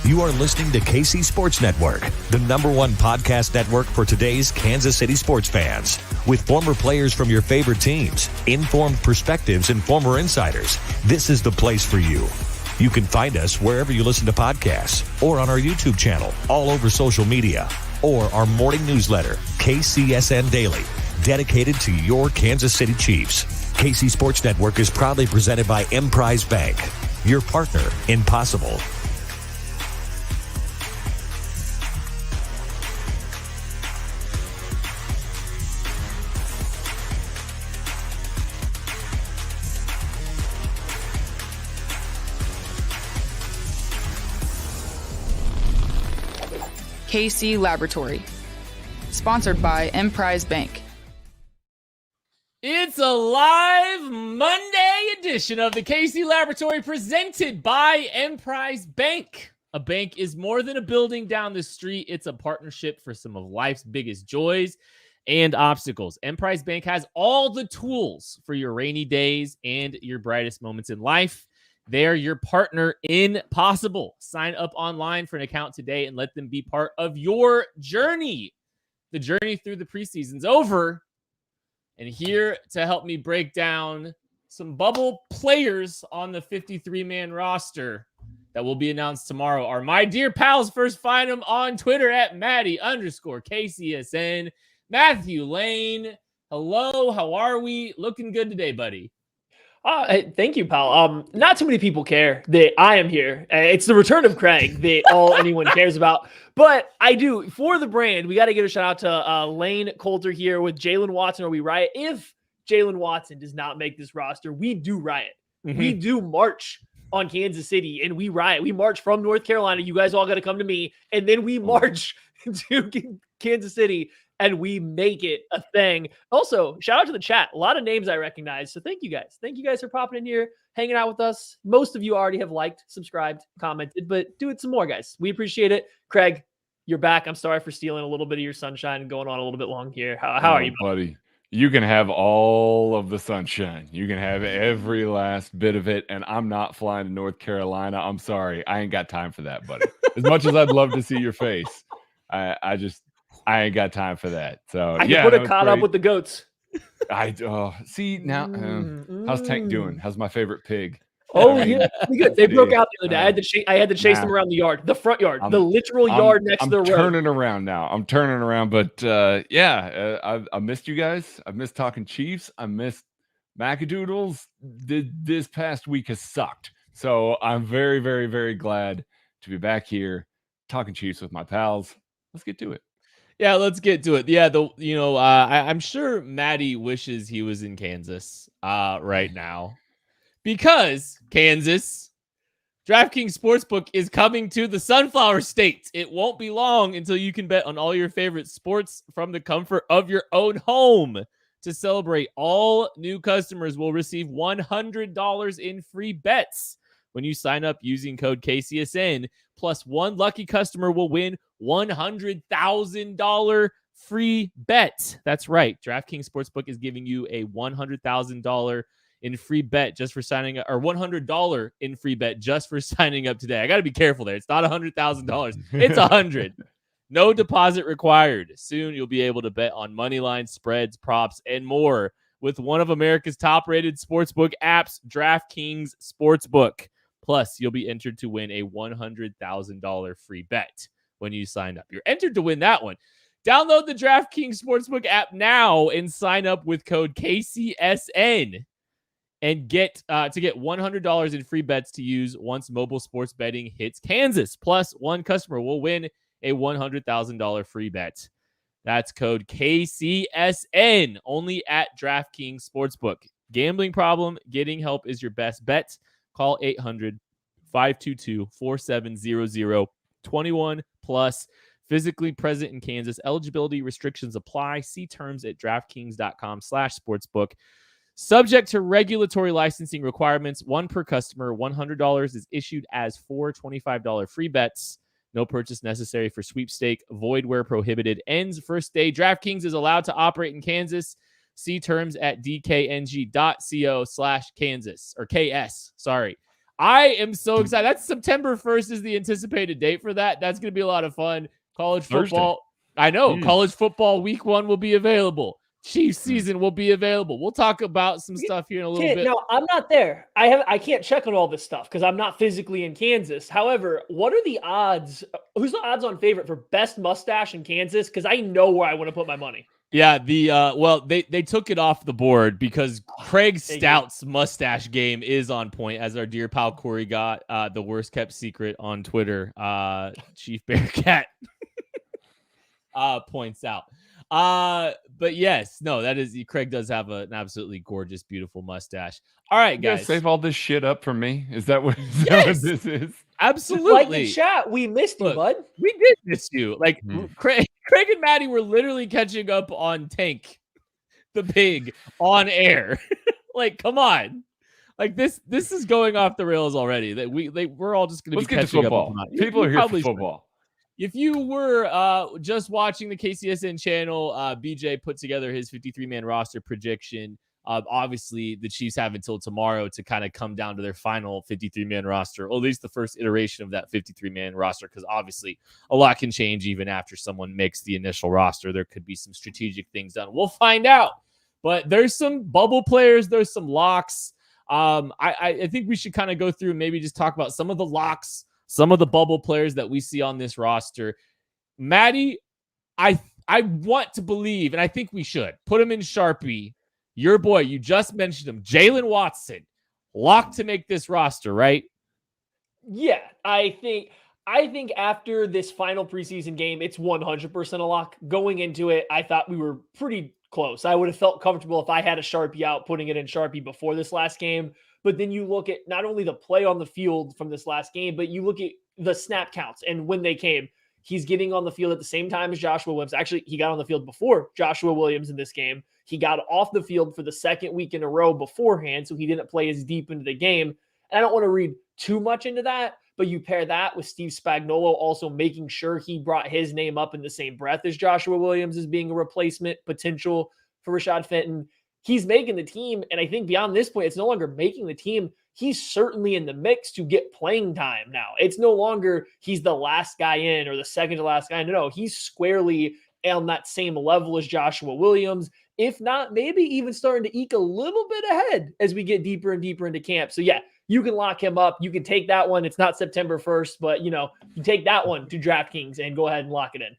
You are listening to KC Sports Network, the #1 podcast network for today's Kansas City sports fans. With former players from your favorite teams, informed perspectives, and former insiders, this is the place for you. You can find us wherever you listen to podcasts or on our YouTube channel, all over social media, or our morning newsletter, KCSN Daily, dedicated to your Kansas City Chiefs. KC Sports Network is proudly presented by Emprise Bank, your partner in possible. KC Laboratory, sponsored by Emprise Bank. It's a live Monday edition of the KC Laboratory presented by Emprise Bank. A bank is more than a building down the street. It's a partnership for some of life's biggest joys and obstacles. Emprise Bank has all the tools for your rainy days and your brightest moments in life. They're your partner in possible. Sign up online for an account today and let them be part of your journey. The journey through the preseason's over. And here to help me break down some bubble players on the 53-man roster that will be announced tomorrow are my dear pals. First, find them on Twitter at Maddie_KCSN. Matthew Lane. Hello, how are we? Looking good today, buddy. Thank you, pal. Not too many people care that I am here. It's the return of Craig that all anyone cares about. But I do. For the brand, we got to give a shout out to Lane Coulter here with Jalen Watson, or we riot. If Jalen Watson does not make this roster, we do riot. Mm-hmm. We do march on Kansas City, and we riot. We march from North Carolina. You guys all got to come to me. And then we march to Kansas City, and we make it a thing. Also, shout out to the chat. A lot of names I recognize. So thank you guys. Thank you guys for popping in here, hanging out with us. Most of you already have liked, subscribed, commented, but do it some more, guys. We appreciate it. Craig, you're back. I'm sorry for stealing a little bit of your sunshine and going on a little bit long here. How are you, buddy? You can have all of the sunshine. You can have every last bit of it. And I'm not flying to North Carolina. I'm sorry. I ain't got time for that, buddy. As much as I'd love to see your face, I ain't got time for that. So I would have caught up with the goats. See now. How's Tank doing? How's my favorite pig? Oh, yeah, pretty good. They broke out the other day. I had to chase them around the yard, the front yard, the literal yard next to the road. I'm turning around now. But I missed you guys. I missed talking Chiefs. I missed Macadoodles. This past week has sucked. So I'm very, very, very glad to be back here talking Chiefs with my pals. Let's get to it. Yeah, let's get to it. Yeah, I'm sure Maddie wishes he was in Kansas right now. Because Kansas, DraftKings Sportsbook is coming to the Sunflower State. It won't be long until you can bet on all your favorite sports from the comfort of your own home. To celebrate, all new customers will receive $100 in free bets when you sign up using code KCSN. Plus, one lucky customer will win $100,000 free bet. That's right. DraftKings Sportsbook is giving you a $100,000 in free bet just for signing up, or $100 in free bet just for signing up today. I got to be careful there. It's not $100,000. It's $100. No deposit required. Soon you'll be able to bet on money lines, spreads, props, and more with one of America's top-rated sportsbook apps, DraftKings Sportsbook. Plus, you'll be entered to win a $100,000 free bet when you sign up. You're entered to win that one. Download the DraftKings Sportsbook app now and sign up with code KCSN. And get $100 in free bets to use once mobile sports betting hits Kansas. Plus, one customer will win a $100,000 free bet. That's code KCSN, only at DraftKings Sportsbook. Gambling problem? Getting help is your best bet. Call 800-522-4700. 21 plus. Physically present in Kansas. Eligibility restrictions apply. See terms at DraftKings.com/sportsbook. Subject to regulatory licensing requirements, one per customer. $100 is issued as 4 $25 free bets. No purchase necessary for sweepstake. Void where prohibited. Ends first day. DraftKings is allowed to operate in Kansas. See terms at dkng.co/Kansas or KS. Sorry. I am so excited. That's September 1st is the anticipated date for that. That's going to be a lot of fun. College football. I know. College football week 1 will be available. Chiefs season will be available. We'll talk about some stuff here in a little bit. No, I'm not there. I can't check on all this stuff because I'm not physically in Kansas. However, what are the odds? Who's the odds on favorite for best mustache in Kansas? Because I know where I want to put my money. Yeah, they took it off the board because Craig Stout's mustache game is on point, as our dear pal Corey got the worst kept secret on Twitter. Chief Bearcat points out. But yes, no, that is Craig does have an absolutely gorgeous, beautiful mustache. All right, guys, you save all this shit up for me. Is that what this is? Absolutely. Like the chat, we missed you, bud. We did miss you. Like Craig and Maddie were literally catching up on Tank the Pig on air. Like, come on. Like this is going off the rails already. That we're all just going to be catching up on that. People are here for football. If you were just watching the KCSN channel, BJ put together his 53-man roster prediction. Obviously, the Chiefs have until tomorrow to kind of come down to their final 53-man roster, or at least the first iteration of that 53-man roster, because obviously a lot can change even after someone makes the initial roster. There could be some strategic things done. We'll find out. But there's some bubble players. There's some locks. I think we should kind of go through and maybe just talk about some of the locks, some of the bubble players that we see on this roster. Maddie, I want to believe, and I think we should, put him in Sharpie. Your boy, you just mentioned him, Jalen Watson, locked to make this roster, right? Yeah, I think after this final preseason game, it's 100% a lock. Going into it, I thought we were pretty close. I would have felt comfortable if I had a Sharpie out, putting it in Sharpie before this last game. But then you look at not only the play on the field from this last game, but you look at the snap counts and when they came. He's getting on the field at the same time as Joshua Williams. Actually, he got on the field before Joshua Williams in this game. He got off the field for the second week in a row beforehand, so he didn't play as deep into the game. And I don't want to read too much into that, but you pair that with Steve Spagnuolo also making sure he brought his name up in the same breath as Joshua Williams as being a replacement potential for Rashad Fenton. He's making the team, and I think beyond this point, it's no longer making the team. He's certainly in the mix to get playing time now. It's no longer he's the last guy in or the second to last guy. No, he's squarely on that same level as Joshua Williams. If not, maybe even starting to eke a little bit ahead as we get deeper and deeper into camp. So yeah, you can lock him up. You can take that one. It's not September 1st, but you take that one to DraftKings and go ahead and lock it in.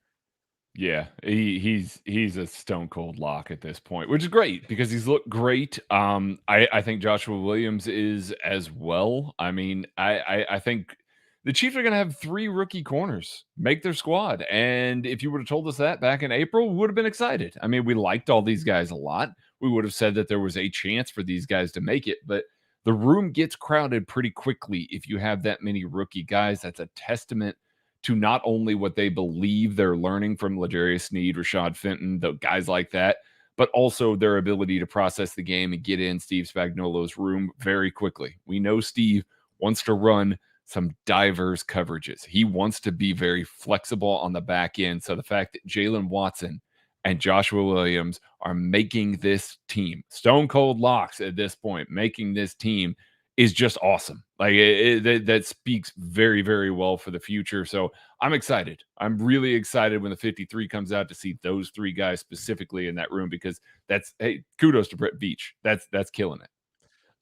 Yeah, he's a stone cold lock at this point, which is great because he's looked great. I think Joshua Williams is as well. I mean, I think the Chiefs are going to have 3 rookie corners make their squad. And if you would have told us that back in April, we would have been excited. I mean, we liked all these guys a lot. We would have said that there was a chance for these guys to make it, but the room gets crowded pretty quickly if you have that many rookie guys. That's a testament to not only what they believe they're learning from L'Jarius Sneed, Rashad Fenton, the guys like that, but also their ability to process the game and get in Steve Spagnuolo's room very quickly. We know Steve wants to run some diverse coverages. He wants to be very flexible on the back end. So the fact that Jalen Watson and Joshua Williams are making this team, stone cold locks at this point, making this team is just awesome. Like that speaks very, very well for the future. So I'm excited. I'm really excited when the 53 comes out to see those 3 guys specifically in that room, because kudos to Brett Veach. That's killing it.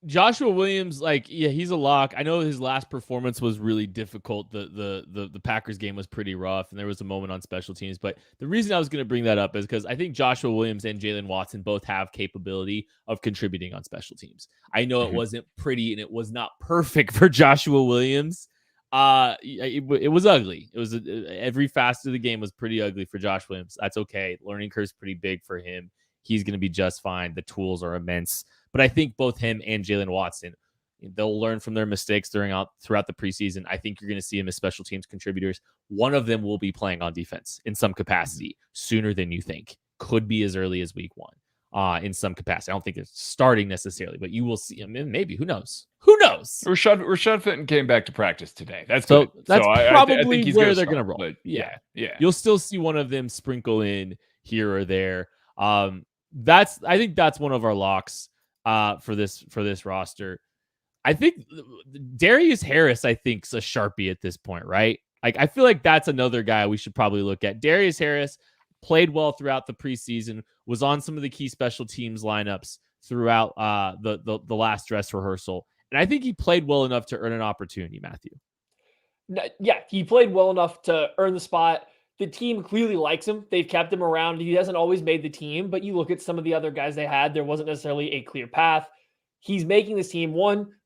Joshua Williams, he's a lock. I know his last performance was really difficult. The Packers game was pretty rough, and there was a moment on special teams. But the reason I was going to bring that up is because I think Joshua Williams and Jalen Watson both have capability of contributing on special teams. I know it wasn't pretty and it was not perfect for Joshua Williams. It was ugly. It was every facet of the game was pretty ugly for Josh Williams. That's okay. Learning curve's pretty big for him. He's going to be just fine. The tools are immense. But I think both him and Jalen Watson, they'll learn from their mistakes throughout the preseason. I think you're going to see them as special teams contributors. One of them will be playing on defense in some capacity sooner than you think. Could be as early as week 1 in some capacity. I don't think it's starting necessarily, but you will see him. Maybe. Who knows? Who knows? Rashad Fenton came back to practice today. That's so good. That's probably I think he's where they're going to roll. But yeah. You'll still see one of them sprinkle in here or there. I think that's one of our locks for this roster. I think Darius Harris, I think, is a Sharpie at this point, right? Like, I feel like that's another guy we should probably look at. Darius Harris played well throughout the preseason, was on some of the key special teams lineups throughout the last dress rehearsal. And I think he played well enough to earn an opportunity, Matthew. Yeah, he played well enough to earn the spot. The team clearly likes him. They've kept him around. He hasn't always made the team, but you look at some of the other guys they had, there wasn't necessarily a clear path. He's making this team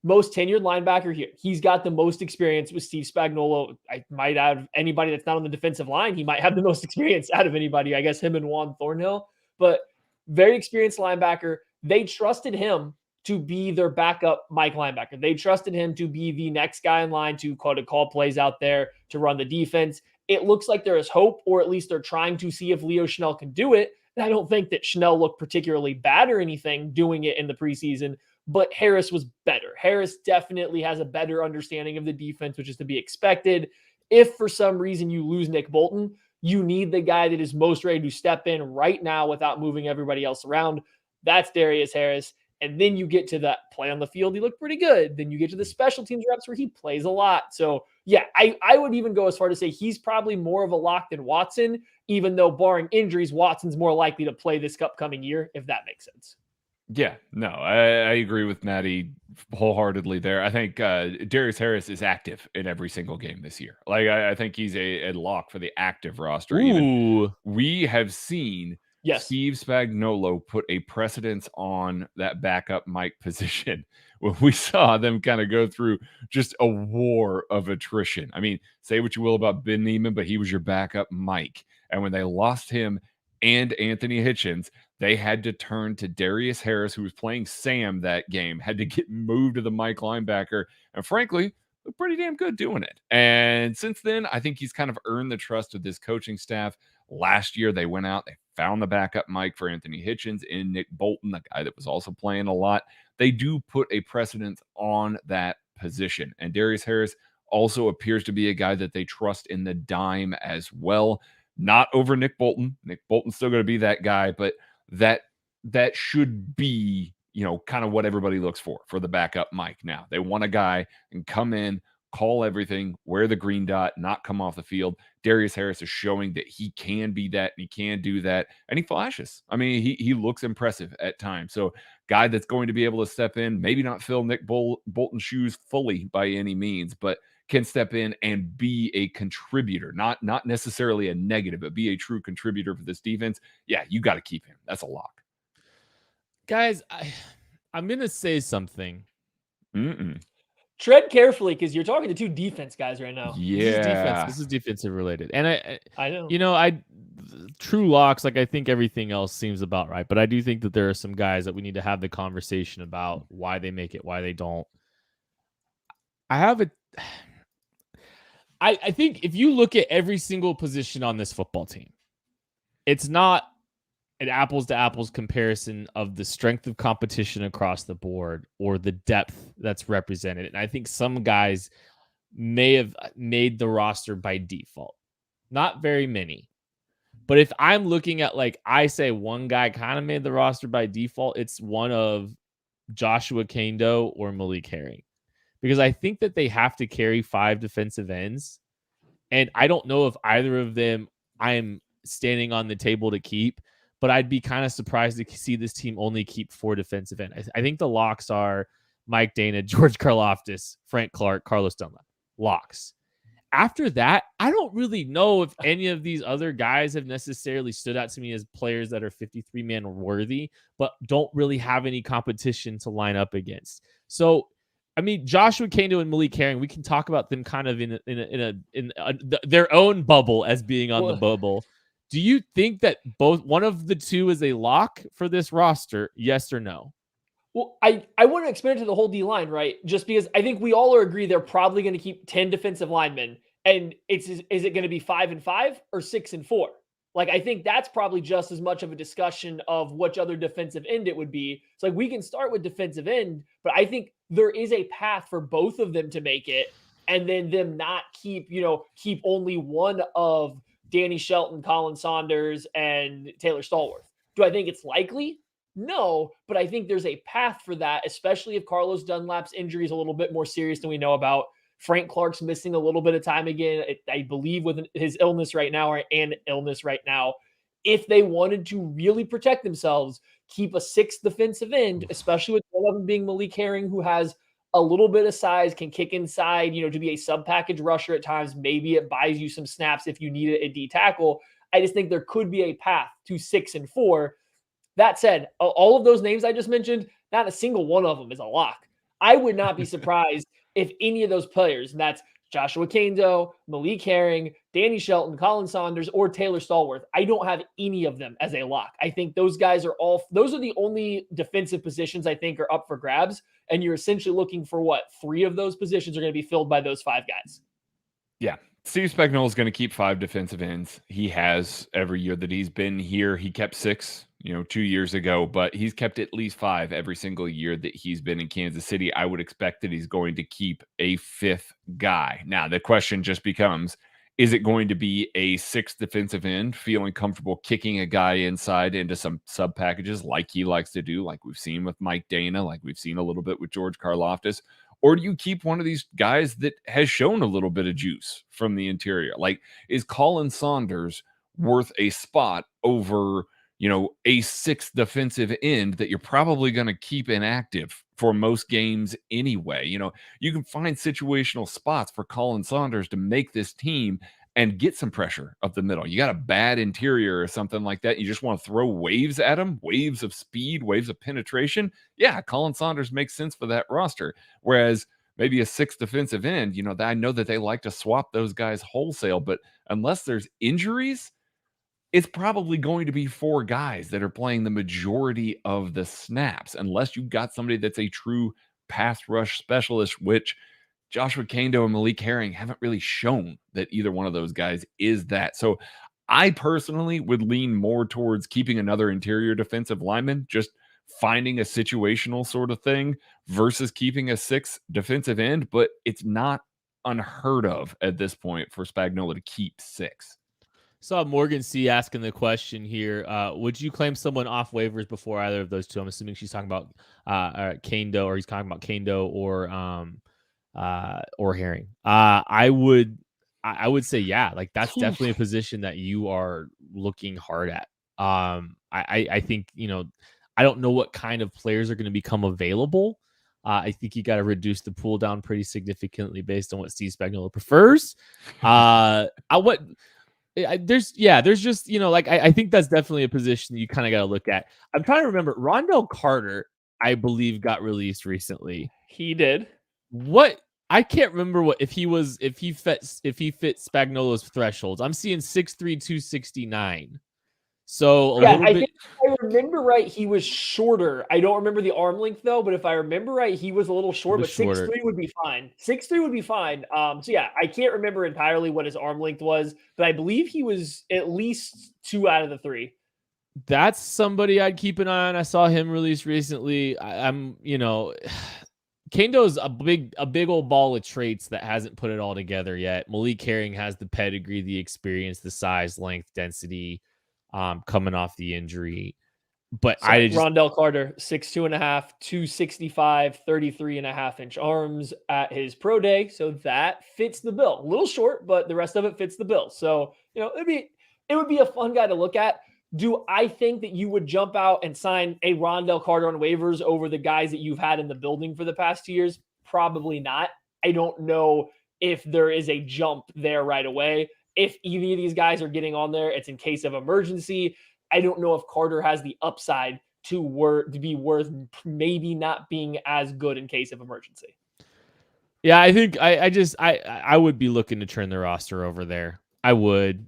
most tenured linebacker here. He's got the most experience with Steve Spagnuolo. I might have anybody that's not on the defensive line. He might have the most experience out of anybody. I guess him and Juan Thornhill, but very experienced linebacker. They trusted him to be their backup Mike linebacker. They trusted him to be the next guy in line to call plays out there, to run the defense. It looks like there is hope, or at least they're trying to see if Leo Chenal can do it. And I don't think that Chenal looked particularly bad or anything doing it in the preseason, but Harris was better. Harris definitely has a better understanding of the defense, which is to be expected. If for some reason you lose Nick Bolton, you need the guy that is most ready to step in right now without moving everybody else around. That's Darius Harris. And then you get to that play on the field, he looked pretty good. Then you get to the special teams reps where he plays a lot. So yeah, I would even go as far to say he's probably more of a lock than Watson, even though barring injuries, Watson's more likely to play this upcoming year, if that makes sense. Yeah, no, I agree with Maddie wholeheartedly there. I think Darius Harris is active in every single game this year. Like, I think he's a lock for the active roster. Ooh. Even we have seen Steve Spagnuolo put a precedence on that backup Mike position when we saw them kind of go through just a war of attrition. I mean, say what you will about Ben Neiman, but he was your backup Mike. And when they lost him and Anthony Hitchens, they had to turn to Darius Harris, who was playing Sam that game, had to get moved to the Mike linebacker. And frankly, looked pretty damn good doing it. And since then, I think he's kind of earned the trust of this coaching staff. Last year, they went out, they found the backup Mike for Anthony Hitchens in Nick Bolton, the guy that was also playing a lot. They do put a precedence on that position. And Darius Harris also appears to be a guy that they trust in the dime as well. Not over Nick Bolton. Nick Bolton's still going to be that guy, but that should be, kind of what everybody looks for the backup Mike. Now, they want a guy and come in, call everything, wear the green dot, not come off the field. Darius Harris is showing that he can be that and he can do that, and he flashes. I mean, he looks impressive at times. So, guy that's going to be able to step in, maybe not fill Nick Bolton's shoes fully by any means, but can step in and be a contributor, not necessarily a negative, but be a true contributor for this defense. Yeah, you got to keep him. That's a lock. Guys, I'm going to say something. Tread carefully, because you're talking to two defense guys right now. Yeah. This is defensive related. And I know. True locks, like I think everything else seems about right. But I do think that there are some guys that we need to have the conversation about why they make it, why they don't. I think if you look at every single position on this football team, it's not an apples to apples comparison of the strength of competition across the board or the depth that's represented. And I think some guys may have made the roster by default. Not very many. But if I'm looking at, I say one guy kind of made the roster by default, it's one of Joshua Kando or Malik Herring. Because I think that they have to carry 5 defensive ends. And I don't know if either of them I'm standing on the table to keep, but I'd be kind of surprised to see this team only keep 4 defensive ends. I think the locks are Mike Dana, George Karlaftis, Frank Clark, Carlos Dunlap. Locks. After that, I don't really know if any of these other guys have necessarily stood out to me as players that are 53-man worthy, but don't really have any competition to line up against. So, I mean, Joshua Kando and Malik Herring, we can talk about them kind of in their own bubble as being on the bubble. Do you think that one of the two is a lock for this roster? Yes or no? Well, I want to expand it to the whole D line, right? Just because I think we all agree they're probably going to keep 10 defensive linemen, and is it going to be 5 and 5 or 6 and 4? I think that's probably just as much of a discussion of which other defensive end it would be. It's we can start with defensive end, but I think there is a path for both of them to make it, and then them not keep only one of Danny Shelton, Colin Saunders, and Taylor Stallworth. Do I think it's likely? No, but I think there's a path for that, especially if Carlos Dunlap's injury is a little bit more serious than we know about. Frank Clark's missing a little bit of time again, I believe, with his illness right now, or an illness right now. If they wanted to really protect themselves, keep a sixth defensive end, especially with one of them being Malik Herring, who has a little bit of size, can kick inside, to be a sub-package rusher at times. Maybe it buys you some snaps if you need a D tackle. I just think there could be a path to 6 and 4. That said, all of those names I just mentioned, not a single one of them is a lock. I would not be surprised if any of those players, and that's Joshua Kando, Malik Herring, Danny Shelton, Colin Saunders, or Taylor Stallworth, I don't have any of them as a lock. I think those guys those are the only defensive positions I think are up for grabs. And you're essentially looking for 3 of those positions are going to be filled by those 5 guys. Yeah. Steve Spagnuolo is going to keep 5 defensive ends. He has every year that he's been here. He kept 6, 2 years ago, but he's kept at least 5 every single year that he's been in Kansas City. I would expect that he's going to keep a 5th guy. Now, the question just becomes, is it going to be a 6th defensive end feeling comfortable kicking a guy inside into some sub packages like he likes to do, like we've seen with Mike Dana, like we've seen a little bit with George Karlaftis? Or do you keep one of these guys that has shown a little bit of juice from the interior? Like, is Colin Saunders worth a spot over, a 6th defensive end that you're probably going to keep inactive for most games anyway? You can find situational spots for Colin Saunders to make this team and get some pressure up the middle. You got a bad interior or something like that. You just want to throw waves at him, waves of speed, waves of penetration. Yeah, Colin Saunders makes sense for that roster. Whereas maybe a 6th defensive end, I know that they like to swap those guys wholesale, but unless there's injuries, it's probably going to be 4 guys that are playing the majority of the snaps, unless you've got somebody that's a true pass rush specialist, which Joshua Kando and Malik Herring haven't really shown that either one of those guys is that. So I personally would lean more towards keeping another interior defensive lineman, just finding a situational sort of thing, versus keeping a 6th defensive end. But it's not unheard of at this point for Spagnuolo to keep 6. Saw Morgan C asking the question here. Would you claim someone off waivers before either of those two? I'm assuming she's talking about Kando, or he's talking about Kando or Herring. I would say, yeah, like that's definitely a position that you are looking hard at. I think, I don't know what kind of players are going to become available. I think you got to reduce the pool down pretty significantly based on what Steve Spagnuolo prefers. There's just, I think that's definitely a position you kind of got to look at. I'm trying to remember. Rondell Carter, I believe, got released recently. He did. What? I can't remember if he fit Spagnuolo's thresholds. I'm seeing 6'3", 269. So I think if I remember right, he was shorter. I don't remember the arm length though, but if I remember right, he was a little short, but 6'3" would be fine. 6'3" would be fine. So yeah, I can't remember entirely what his arm length was, but I believe he was at least 2 out of the 3. That's somebody I'd keep an eye on. I saw him released recently. Kando's a big old ball of traits that hasn't put it all together yet. Malik Herring has the pedigree, the experience, the size, length, density, coming off the injury. But so Rondell Carter, 6'2.5", 265, 33.5-inch arms at his pro day. So that fits the bill. A little short, but the rest of it fits the bill. So, it would be a fun guy to look at. Do I think that you would jump out and sign a Rondell Carter on waivers over the guys that you've had in the building for the past 2 years? Probably not. I don't know if there is a jump there right away. If any of these guys are getting on there, it's in case of emergency. I don't know if Carter has the upside to be worth maybe not being as good in case of emergency. Yeah, I think I would be looking to turn the roster over there. I would.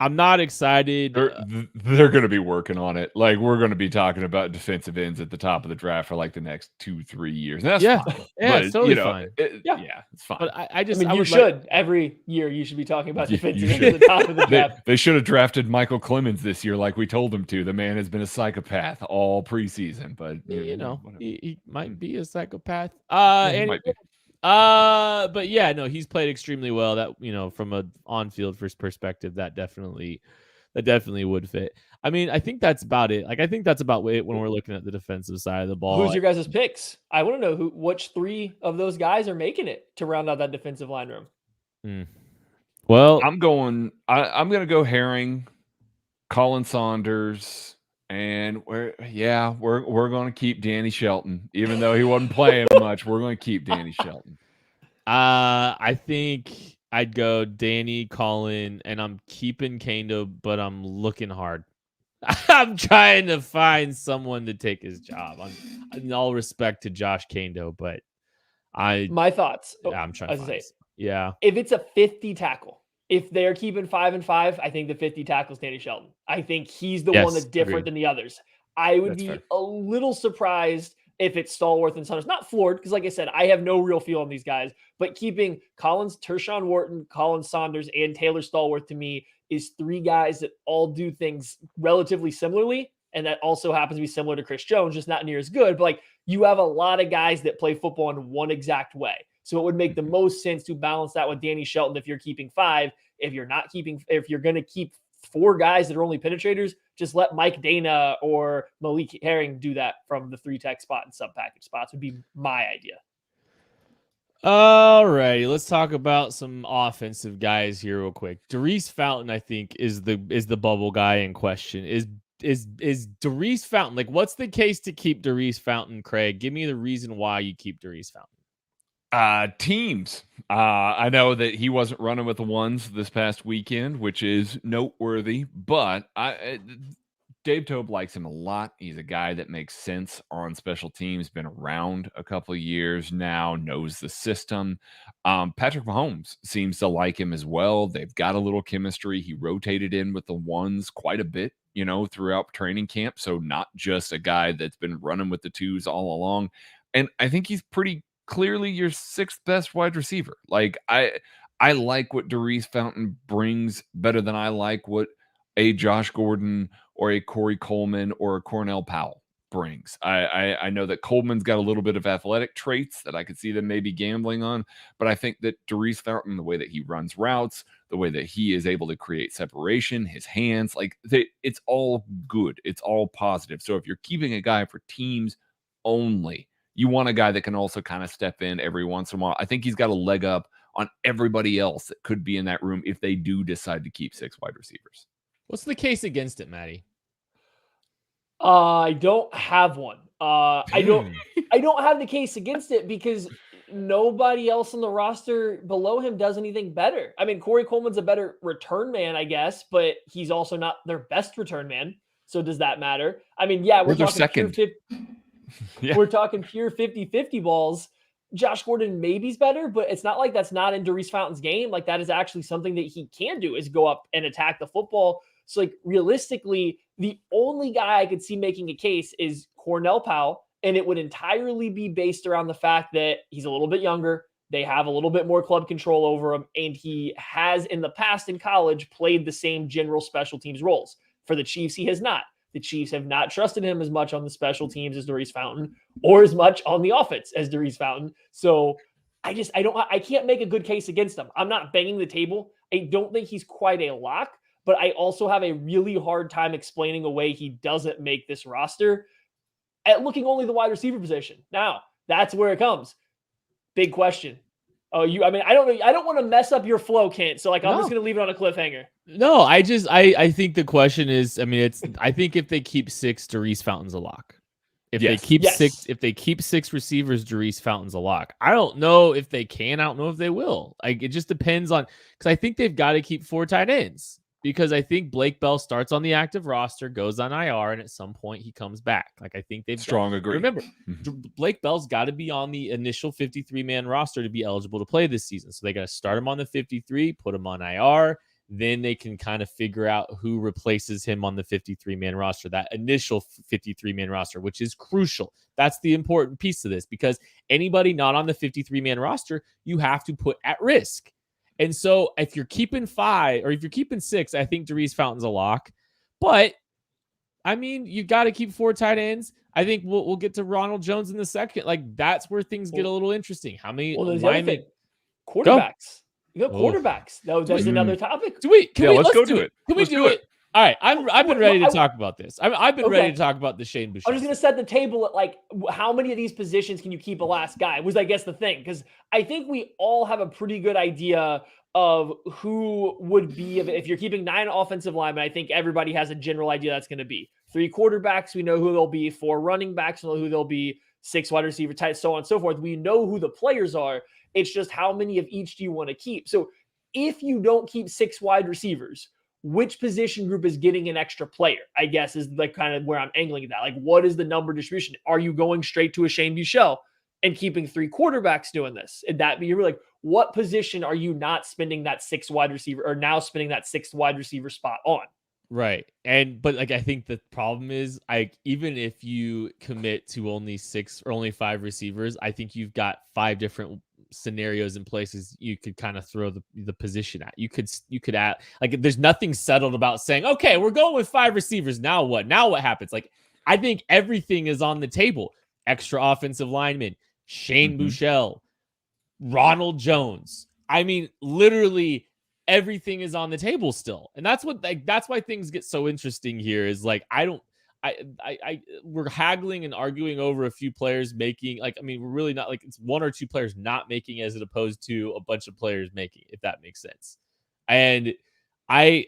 I'm not excited. They're going to be working on it. Like, we're going to be talking about defensive ends at the top of the draft for like the next 2-3 years. And that's fine. Yeah, it's totally fine. It's fine. But every year you should be talking about defensive ends at the top of the draft. They should have drafted Michael Clemens this year like we told them to. The man has been a psychopath all preseason, but he might be a psychopath. He might be. But yeah, no, he's played extremely well. That, from a on-field perspective, that definitely That definitely would fit. I mean, I think that's about it. Like, I think that's about it when we're looking at the defensive side of the ball. Who's your guys' picks? I want to know which three of those guys are making it to round out that defensive line room. Well, I'm going to go Herring, Colin Saunders, and we're going to keep Danny Shelton. Even though he wasn't playing much, we're going to keep Danny Shelton. I think I'd go Danny, Colin, and I'm keeping Kando, but I'm looking hard. I'm trying to find someone to take his job. In all respect to Josh Kando, but my thoughts. I'm trying to find. Yeah. If it's a 50 tackle, if they're keeping 5 and 5, I think the 50 tackles Danny Shelton. I think he's the one that's different than the others. I would be a little surprised if it's Stallworth and Saunders. Not floored, because like I said, I have no real feel on these guys, but keeping Tershawn Wharton, Colin Saunders, and Taylor Stallworth to me is three guys that all do things relatively similarly. And that also happens to be similar to Chris Jones, just not near as good. But like, you have a lot of guys that play football in one exact way. So it would make the most sense to balance that with Danny Shelton if you're keeping 5. If you're going to keep 4 guys that are only penetrators, just let Mike Dana or Malik Herring do that from the 3-tech spot and sub-package spots would be my idea. All righty, let's talk about some offensive guys here real quick. Darius Fountain, I think, is the bubble guy in question. Is Darius Fountain, like, what's the case to keep Darius Fountain, Craig? Give me the reason why you keep Darius Fountain. Teams. I know that he wasn't running with the ones this past weekend, which is noteworthy, but Dave Toub likes him a lot. He's a guy that makes sense on special teams, been around a couple of years now, knows the system. Patrick Mahomes seems to like him as well. They've got a little chemistry. He rotated in with the ones quite a bit, throughout training camp. So not just a guy that's been running with the 2s all along. And I think he's pretty clearly your 6th best wide receiver. Like, I like what Darius Fountain brings better than I like what a Josh Gordon or a Corey Coleman or a Cornell Powell brings. I know that Coleman's got a little bit of athletic traits that I could see them maybe gambling on, but I think that Darius Fountain, the way that he runs routes, the way that he is able to create separation, his hands, it's all good. It's all positive. So if you're keeping a guy for teams only, you want a guy that can also kind of step in every once in a while. I think he's got a leg up on everybody else that could be in that room if they do decide to keep 6 wide receivers. What's the case against it, Maddie? I don't have one. I don't have the case against it because nobody else on the roster below him does anything better. I mean, Corey Coleman's a better return man, I guess, but he's also not their best return man. So does that matter? I mean, yeah, we're talking second. We're talking pure 50-50 balls. Josh Gordon maybe's better, but it's not like that's not in Darius Fountain's game. Like, that is actually something that he can do, is go up and attack the football. So, like, realistically, the only guy I could see making a case is Cornell Powell, and it would entirely be based around the fact that he's a little bit younger. They have a little bit more club control over him, and he has in the past in college played the same general special teams roles. For the Chiefs, he has not. The Chiefs have not trusted him as much on the special teams as Darius Fountain, or as much on the offense as Darius Fountain. So I can't make a good case against him. I'm not banging the table. I don't think he's quite a lock, but I also have a really hard time explaining away he doesn't make this roster at looking only the wide receiver position. Now, that's where it comes. Big question. I don't want to mess up your flow, Kent. So I'm just going to leave it on a cliffhanger. No, I think the question is, I think if they keep 6, Darius Fountain's a lock. If they keep 6 receivers, Darius Fountain's a lock. I don't know if they can. I don't know if they will. Like, it just depends on, because I think they've got to keep 4 tight ends. Because I think Blake Bell starts on the active roster, goes on IR, and at some point he comes back. Like, I think they've agree. Remember, Blake Bell's got to be on the initial 53-man roster to be eligible to play this season. So they got to start him on the 53, put him on IR. Then they can kind of figure out who replaces him on the 53-man roster, that initial 53-man roster, which is crucial. That's the important piece of this, because anybody not on the 53-man roster, you have to put at risk. And so if you're keeping 5 or if you're keeping 6, I think Darius Fountain's a lock. But, I mean, you got to keep 4 tight ends. I think we'll get to Ronald Jones in the second. Like, that's where things get a little interesting. How many linemen? Quarterbacks. You got quarterbacks. That's another topic. Let's go do it. Can we do it? All right, I've been ready to talk about this. I've been ready Okay. to talk about the Shane Boucher. I'm just going to set the table at like how many of these positions can you keep a last guy was I guess the thing, because I think we all have a pretty good idea of who would be if you're keeping 9 offensive linemen. I think everybody has a general idea that's going to be 3 quarterbacks. We know who they'll be. 4 running backs. We know who they'll be. 6 wide receiver types, so on and so forth. We know who the players are. It's just how many of each do you want to keep? So if you don't keep 6 wide receivers, which position group is getting an extra player, I guess, is like kind of where I'm angling at that. Like, what is the number distribution? Are you going straight to a Shane Boucher and keeping 3 quarterbacks doing this? And that you're like, what position are you not spending that 6 wide receiver or now spending that 6th wide receiver spot on? Right. But like, I think the problem is, even if you commit to only 6 or only 5 receivers, I think you've got 5 different scenarios and places you could kind of throw the position at. You could add, like, there's nothing settled about saying, okay, we're going with 5 receivers. Now what happens? Like, I think everything is on the table. Extra offensive lineman, Shane Boucher, Ronald Jones. I mean, literally everything is on the table still. And that's why things get so interesting here is like, we're haggling and arguing over a few players making, like, I mean, we're really not, like, it's 1 or 2 players not making as opposed to a bunch of players making, if that makes sense. And I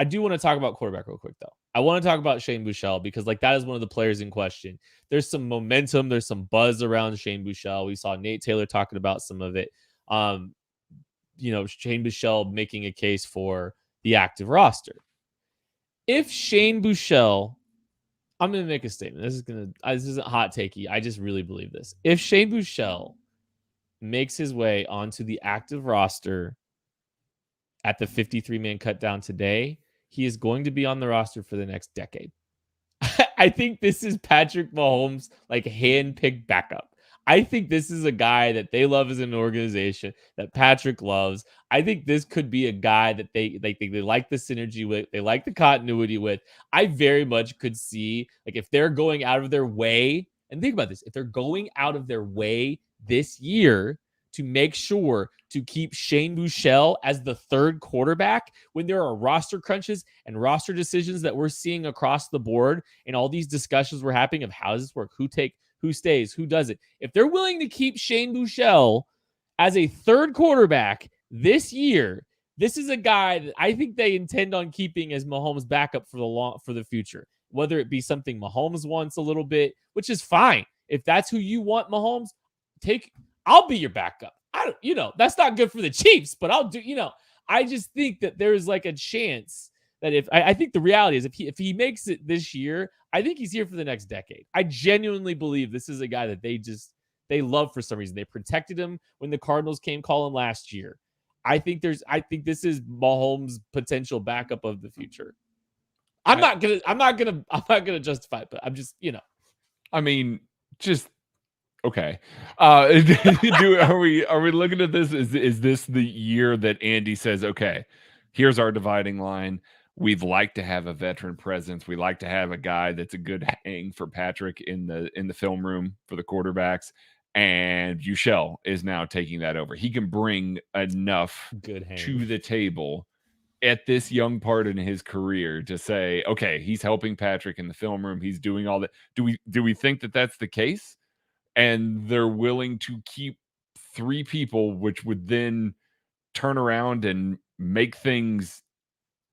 do want to talk about quarterback real quick though. I want to talk about Shane Boucher because like that is one of the players in question. There's some momentum, there's some buzz around Shane Boucher. We saw Nate Taylor talking about some of it. Shane Boucher making a case for the active roster. If Shane Boucher, I'm going to make a statement. This isn't hot takey. I just really believe this. If Shane Boucher makes his way onto the active roster at the 53-man cut down today, he is going to be on the roster for the next decade. I think this is Patrick Mahomes' like hand-picked backup. I think this is a guy that they love as an organization, that Patrick loves. I think this could be a guy that they like the synergy with, they like the continuity with. I very much could see, like, if they're going out of their way, and think about this, if they're going out of their way this year to make sure to keep Shane Boucher as the 3rd quarterback when there are roster crunches and roster decisions that we're seeing across the board, and all these discussions were happening of how does this work, who stays, who does it. If they're willing to keep Shane Boucher as a 3rd quarterback this year, this is a guy that I think they intend on keeping as Mahomes' backup for the future. Whether it be something Mahomes wants a little bit, which is fine. If that's who you want, Mahomes, I'll be your backup. That's not good for the Chiefs, but I'll do, I just think that there's like a chance that I think the reality is if he makes it this year, I think he's here for the next decade. I genuinely believe this is a guy that they love for some reason. They protected him when the Cardinals came calling last year. I think this is Mahomes' potential backup of the future. I'm not gonna justify it, but I'm just, I mean, just okay. Are we looking at this? Is this the year that Andy says, okay, here's our dividing line? We'd like to have a veteran presence. We like to have a guy that's a good hang for Patrick in the film room for the quarterbacks. And Boucher is now taking that over. He can bring enough to the table at this young part in his career to say, okay, he's helping Patrick in the film room. He's doing all that. Do we think that that's the case? And they're willing to keep 3 people, which would then turn around and make things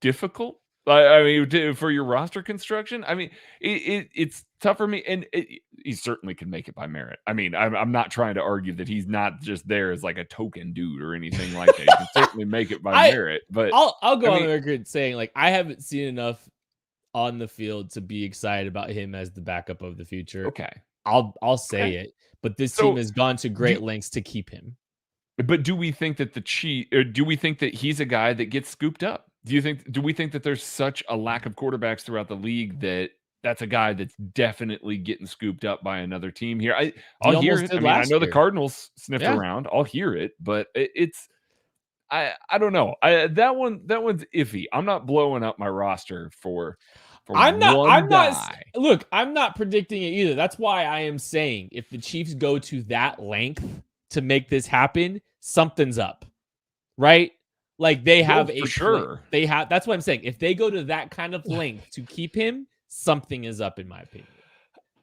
difficult. I mean, for your roster construction, I mean, it's tough for me. And he certainly can make it by merit. I mean, I'm not trying to argue that he's not just there as like a token dude or anything like that. He can certainly make it by merit. But I'll go on the record saying, like, I haven't seen enough on the field to be excited about him as the backup of the future. Okay. I'll say it, but this team has gone to great lengths to keep him. But do we think that do we think that he's a guy that gets scooped up? Do we think that there's such a lack of quarterbacks throughout the league that that's a guy that's definitely getting scooped up by another team here? I'll hear it. I mean, I know the Cardinals sniffed around. I'll hear it, but I don't know. That one's iffy. I'm not blowing up my roster for I'm not predicting it either. That's why I am saying if the Chiefs go to that length to make this happen, something's up, right? Like they have for sure. They have. That's what I'm saying. If they go to that kind of length to keep him, something is up, in my opinion.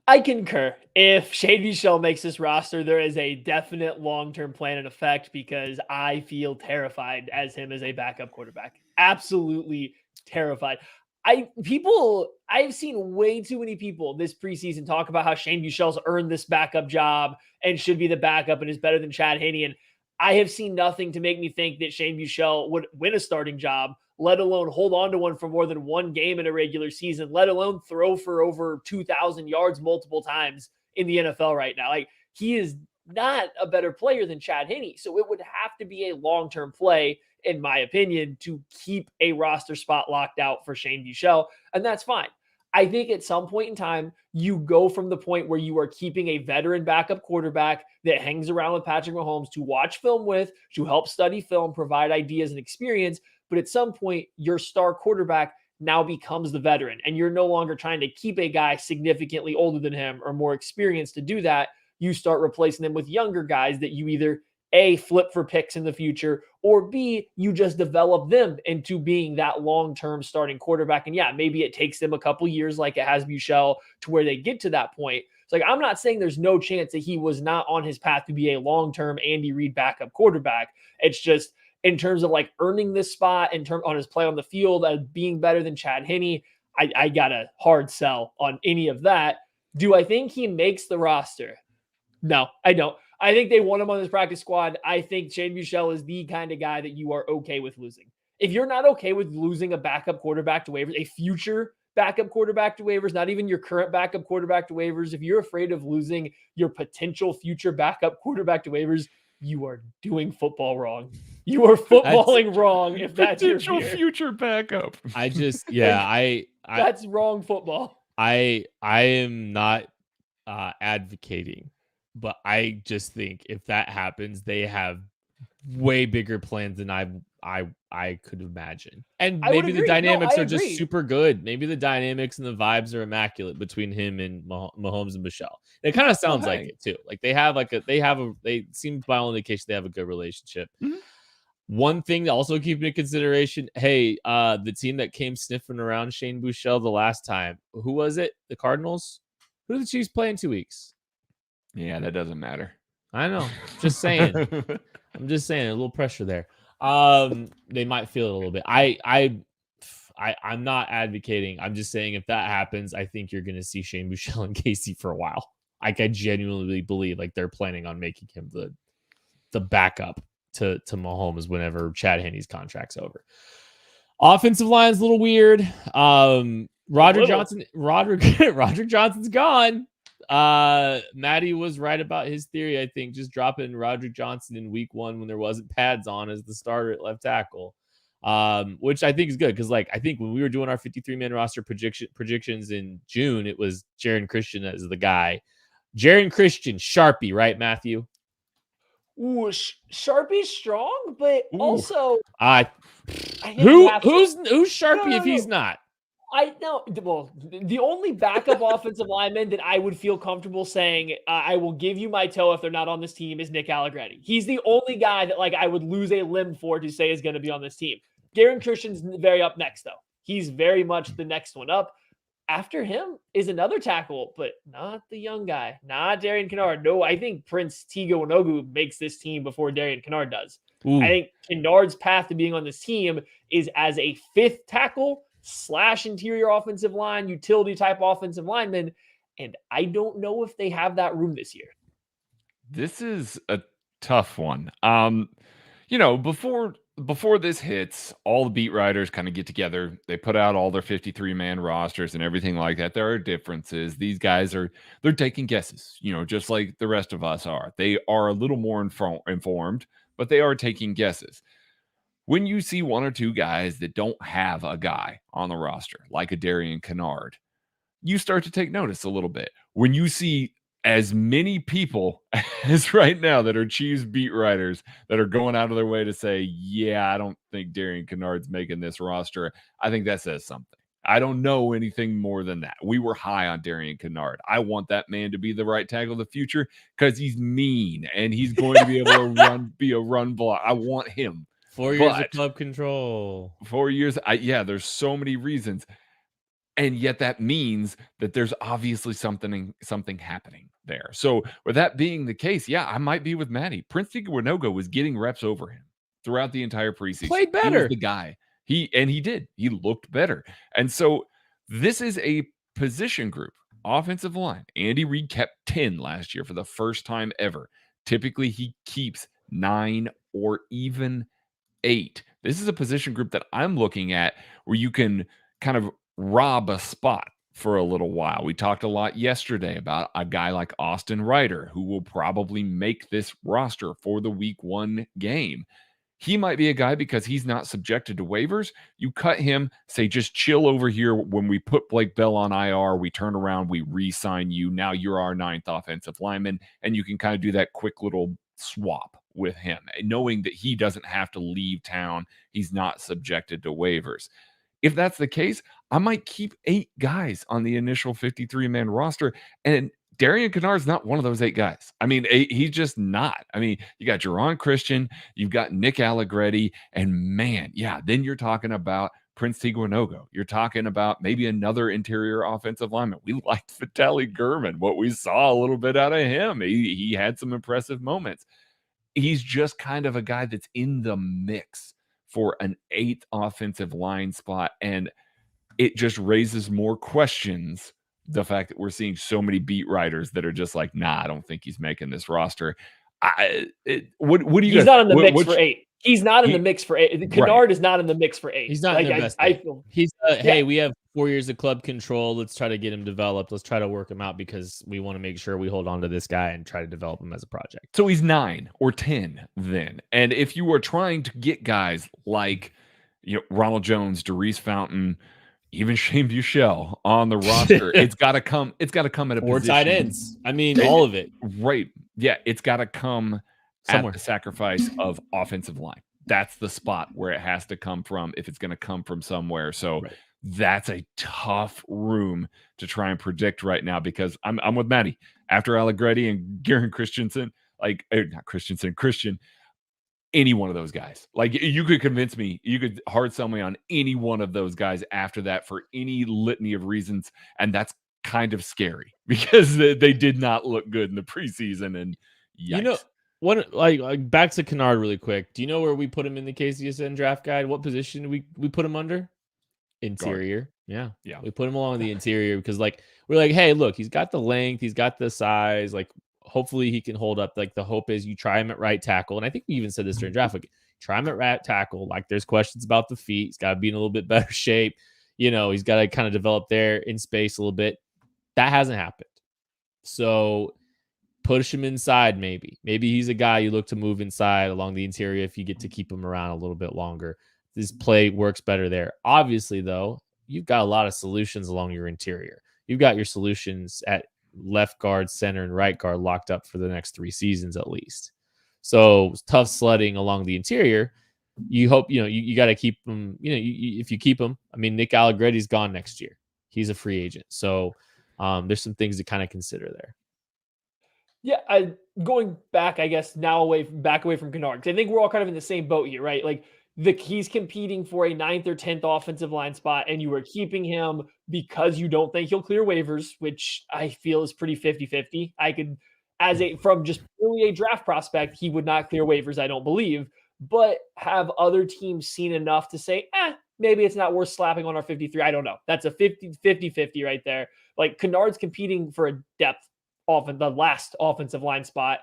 I concur. If Shane Buechele makes this roster, there is a definite long-term plan in effect because I feel terrified as him as a backup quarterback. Absolutely terrified. I've seen way too many people this preseason talk about how Shane Buechele's earned this backup job and should be the backup and is better than Chad Henne. And I have seen nothing to make me think that Shane Buechele would win a starting job, let alone hold on to one for more than one game in a regular season, let alone throw for over 2,000 yards multiple times in the NFL right now. Like, he is not a better player than Chad Henne. So it would have to be a long-term play, in my opinion, to keep a roster spot locked out for Shane Buechele. And that's fine. I think at some point in time, you go from the point where you are keeping a veteran backup quarterback that hangs around with Patrick Mahomes to watch film with, to help study film, provide ideas and experience. But at some point, your star quarterback now becomes the veteran, and you're no longer trying to keep a guy significantly older than him or more experienced to do that. You start replacing them with younger guys that you either A, flip for picks in the future, or B, you just develop them into being that long-term starting quarterback. And yeah, maybe it takes them a couple years like it has Buechele to where they get to that point. It's like, I'm not saying there's no chance that he was not on his path to be a long-term Andy Reid backup quarterback. It's just in terms of like earning this spot on his play on the field as being better than Chad Henne, I got a hard sell on any of that. Do I think he makes the roster? No, I don't. I think they want him on this practice squad. I think Shane Buechele is the kind of guy that you are okay with losing. If you're not okay with losing a backup quarterback to waivers, a future backup quarterback to waivers, not even your current backup quarterback to waivers, if you're afraid of losing your potential future backup quarterback to waivers, you are doing football wrong. You are footballing wrong if that's your future backup. That's wrong football. I am not advocating, but I just think if that happens, they have way bigger plans than I could imagine. And maybe the dynamics are just super good. Maybe the dynamics and the vibes are immaculate between him and Mahomes and Buechele. It kind of sounds like it too. Like they seem by all indication they have a good relationship. Mm-hmm. One thing to also keep in consideration, the team that came sniffing around Shane Buechele the last time, who was it? The Cardinals? Who did the Chiefs play in 2 weeks? Yeah, that doesn't matter. I know. Just saying. I'm just saying a little pressure there. They might feel it a little bit. I'm not advocating. I'm just saying if that happens, I think you're going to see Shane Buechele and Casey for a while. Like, I genuinely believe like they're planning on making him the backup to Mahomes whenever Chad Henne's contract's over. Offensive line's a little weird. Roderick Johnson's gone. Maddie was right about his theory. I think just dropping Roderick Johnson in week 1 when there wasn't pads on as the starter at left tackle, which I think is good because, like, I think when we were doing our 53-man roster predictions in June, it was Jaron Christian as the guy. Jaron Christian, Sharpie, right, Matthew? Ooh, Sharpie's strong, but also who's Sharpie if he's not? I know. Well, the only backup offensive lineman that I would feel comfortable saying I will give you my toe if they're not on this team is Nick Allegretti. He's the only guy that like I would lose a limb for to say is going to be on this team. Jaron Christian's very up next though. He's very much the next one up. After him is another tackle, but not the young guy, not Darian Kennard. No, I think Prince Tega Wanogwu makes this team before Darian Kennard does. Ooh. I think Kennard's path to being on this team is as a 5th tackle / interior offensive line, utility type offensive lineman. And I don't know if they have that room this year. This is a tough one. Before this hits, all the beat writers kind of get together. They put out all their 53-man rosters and everything like that. There are differences. These guys they're taking guesses, just like the rest of us are. They are a little more informed, but they are taking guesses. When you see 1 or 2 guys that don't have a guy on the roster, like a Darian Kennard, you start to take notice a little bit. When you see as many people as right now that are Chiefs beat writers that are going out of their way to say, yeah, I don't think Darian Kennard's making this roster, I think that says something. I don't know anything more than that. We were high on Darian Kennard. I want that man to be the right tackle of the future because he's mean and he's going to be able to be a run block. I want him. 4 years of But club control. 4 years, there's so many reasons. And yet that means that there's obviously something happening there. So with that being the case, I might be with Maddie. Prince Igwinogo was getting reps over him throughout the entire preseason. Played He was better. the guy. He did. He looked better. And so this is a position group. Offensive line. Andy Reid kept 10 last year for the first time ever. Typically, he keeps 9 or even 8. This is a position group that I'm looking at where you can kind of rob a spot for a little while. We talked a lot yesterday about a guy like Austin Ryder, who will probably make this roster for the week 1 game. He might be a guy because he's not subjected to waivers. You cut him, say, just chill over here. When we put Blake Bell on IR, we turn around, we re-sign you. Now you're our 9th offensive lineman, and you can kind of do that quick little swap with him, knowing that he doesn't have to leave town. He's not subjected to waivers. If that's the case, I might keep 8 guys on the initial 53-man roster, and Darian Kennard's not one of those 8 guys. I mean, he's just not. I mean, you got Jerron Christian, you've got Nick Allegretti, and man, then you're talking about Prince Igwinogo. You're talking about maybe another interior offensive lineman. We liked Vitaly Gurman, what we saw a little bit out of him. He had some impressive moments. He's just kind of a guy that's in the mix for an 8th offensive line spot, and it just raises more questions. The fact that we're seeing so many beat writers that are just like, I don't think he's making this roster. What do you? He's guys, not in the mix for 8. He's not in the mix for 8. Kennard is not in the mix for 8. He's not in the best. He's hey, we have 4 years of club control. Let's try to get him developed. Let's try to work him out because we want to make sure we hold on to this guy and try to develop him as a project. So he's 9 or 10 then. And if you are trying to get guys like Ronald Jones, Darius Fountain, even Shane Buechele on the roster, it's got to come at a or position. Tight ends. I mean, all of it. Right. Yeah, it's got to come somewhere at the sacrifice of offensive line. That's the spot where it has to come from if it's going to come from somewhere. So that's a tough room to try and predict right now because I'm with Maddie. After Allegretti and Garen Christensen, Christian, any one of those guys. Like you could convince me, you could hard sell me on any one of those guys after that for any litany of reasons. And that's kind of scary because they did not look good in the preseason. And yikes. What like back to Kennard really quick. Do you know where we put him in the KCSN draft guide? What position we put him under? Interior. Guard. Yeah. We put him along the interior because we're like, hey, look, he's got the length, he's got the size, hopefully he can hold up. The hope is you try him at right tackle. And I think we even said this during draft. Try him at right tackle. There's questions about the feet. He's got to be in a little bit better shape. He's got to kind of develop there in space a little bit. That hasn't happened. So push him inside maybe. Maybe he's a guy you look to move inside along the interior if you get to keep him around a little bit longer. This play works better there. Obviously, though, you've got a lot of solutions along your interior. You've got your solutions at left guard, center, and right guard locked up for the next 3 seasons at least. So tough sledding along the interior. You hope, you got to keep them, if you keep them, I mean, Nick Allegretti's gone next year. He's a free agent. So there's some things to kind of consider there. Yeah. Going back, I guess now away from Kennard. I think we're all kind of in the same boat here, right? He's competing for a 9th or 10th offensive line spot, and you are keeping him because you don't think he'll clear waivers, which I feel is pretty 50-50. From just purely a draft prospect, he would not clear waivers, I don't believe. But have other teams seen enough to say, maybe it's not worth slapping on our 53? I don't know. That's a 50-50 right there. Kennard's competing for a depth the last offensive line spot.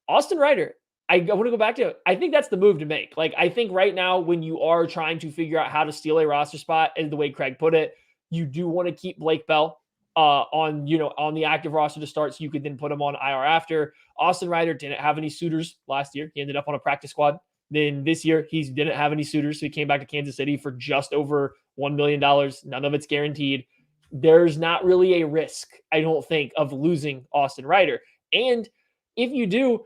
Austin Ryder, I want to go back to it. I think that's the move to make. I think right now when you are trying to figure out how to steal a roster spot, as the way Craig put it, you do want to keep Blake Bell on the active roster to start, so you could then put him on IR after. Austin Ryder didn't have any suitors last year. He ended up on a practice squad. Then this year, he didn't have any suitors, so he came back to Kansas City for just over $1 million. None of it's guaranteed. There's not really a risk, I don't think, of losing Austin Ryder. And if you do,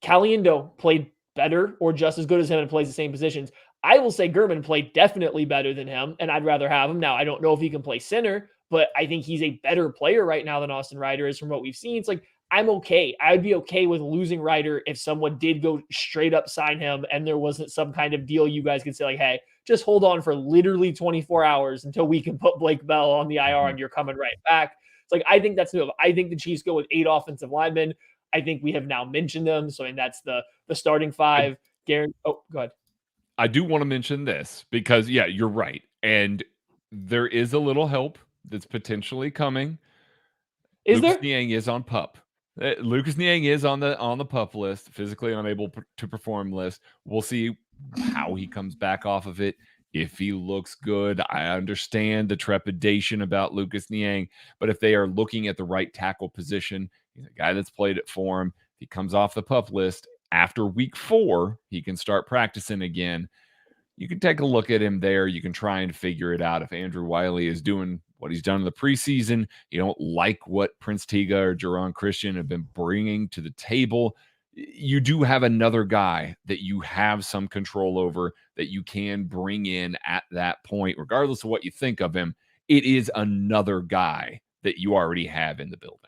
Caliendo played better or just as good as him and plays the same positions. I will say Gurman played definitely better than him, and I'd rather have him. Now, I don't know if he can play center, but I think he's a better player right now than Austin Ryder is from what we've seen. It's I'm okay. I'd be okay with losing Ryder if someone did go straight up sign him and there wasn't some kind of deal you guys could say like, hey, just hold on for literally 24 hours until we can put Blake Bell on the IR and you're coming right back. It's like, I think that's the move. I think the Chiefs go with 8 offensive linemen. I think we have now mentioned them. So, and that's the starting 5. Go ahead. I do want to mention this because, yeah, you're right. And there is a little help that's potentially coming. Lucas Niang is on PUP. Lucas Niang is on the PUP list, physically unable to perform list. We'll see how he comes back off of it. If he looks good, I understand the trepidation about Lucas Niang, but if they are looking at the right tackle position, he's a guy that's played it for him. If he comes off the PUP list after week 4, he can start practicing again. You can take a look at him there. You can try and figure it out. If Andrew Wiley is doing what he's done in the preseason, you don't like what Prince Tega or Jerron Christian have been bringing to the table, you do have another guy that you have some control over that you can bring in at that point, regardless of what you think of him. It is another guy that you already have in the building.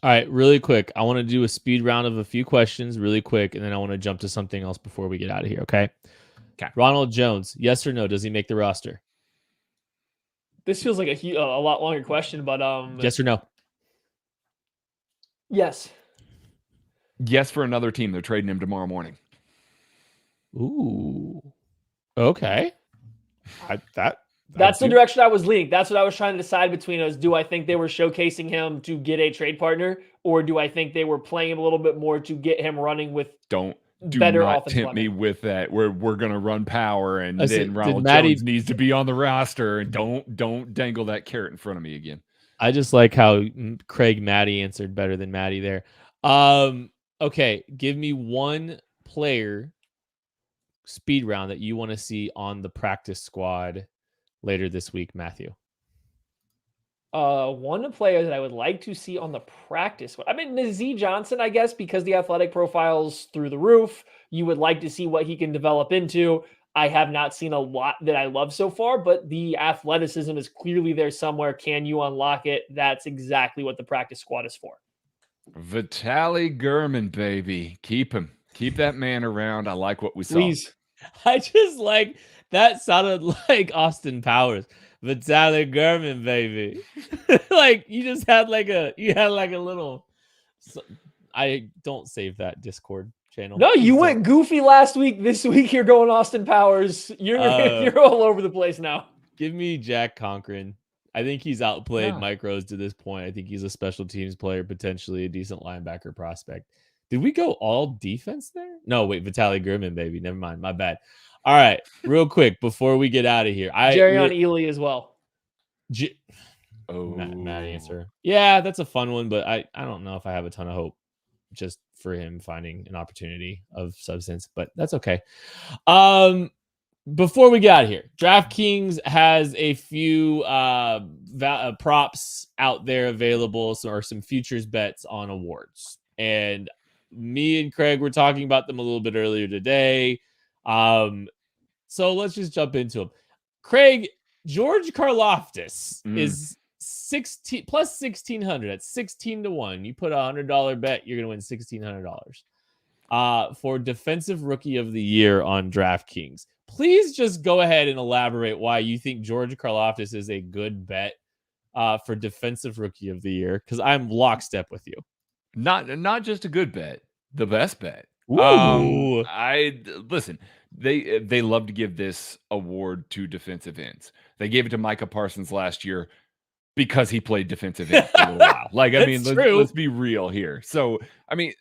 All right, really quick. I want to do a speed round of a few questions really quick, and then I want to jump to something else before we get out of here, okay? Ronald Jones, yes or no? Does he make the roster? This feels like a lot longer question, but yes or no? Yes. Yes, for another team. They're trading him tomorrow morning. Ooh. Okay. That's the direction I was leaning. That's what I was trying to decide between us. Do I think they were showcasing him to get a trade partner, or do I think they were playing him a little bit more to get him running with Do better not offensive tempt line? me with that. We're going to run power, and then Ronald Jones needs to be on the roster. And don't dangle that carrot in front of me again. I just like how Craig Maddie answered better than Maddie there. Okay, give me one player speed round that you want to see on the practice squad later this week, Matthew. One player that I would like to see on the practice squad. I mean, Nazeeh Johnson, I guess, because the athletic profile's through the roof. You would like to see what he can develop into. I have not seen a lot that I love so far, but the athleticism is clearly there somewhere. Can you unlock it? That's exactly what the practice squad is for. Vitaly Gurman, baby. Keep him. Keep that man around. I like what we saw. Please. I just like that sounded like Austin Powers. Vitaly Gurman, baby. Like you just had like a little. I don't save that Discord channel. No, you went goofy last week. This week you're going Austin Powers. You're all over the place now. Give me Jack Conklin. I think he's outplayed Mike Rose to this point. I think he's a special teams player, potentially a decent linebacker prospect. Did we go all defense there? No, wait, Vitaly Gurman, baby. Never mind. My bad. All right, real quick before we get out of here. Jerrion Ely as well. Mad answer. Yeah, that's a fun one, but I don't know if I have a ton of hope just for him finding an opportunity of substance, but that's okay. Before we get out of here, DraftKings has a few props out there available, or some futures bets on awards. And me and Craig were talking about them a little bit earlier today. So let's just jump into them. Craig, George Karlaftis is 16 plus 1,600. That's 16 to 1. You put $100 bet, you're gonna win $1,600. For defensive rookie of the year on DraftKings. Please just go ahead and elaborate why you think George Karlaftis is a good bet for defensive rookie of the year, because I'm lockstep with you. Not just a good bet, the best bet. Ooh. Listen, they love to give this award to defensive ends. They gave it to Micah Parsons last year because he played defensive end for a little while. Like, I mean, let's be real here. So, I mean,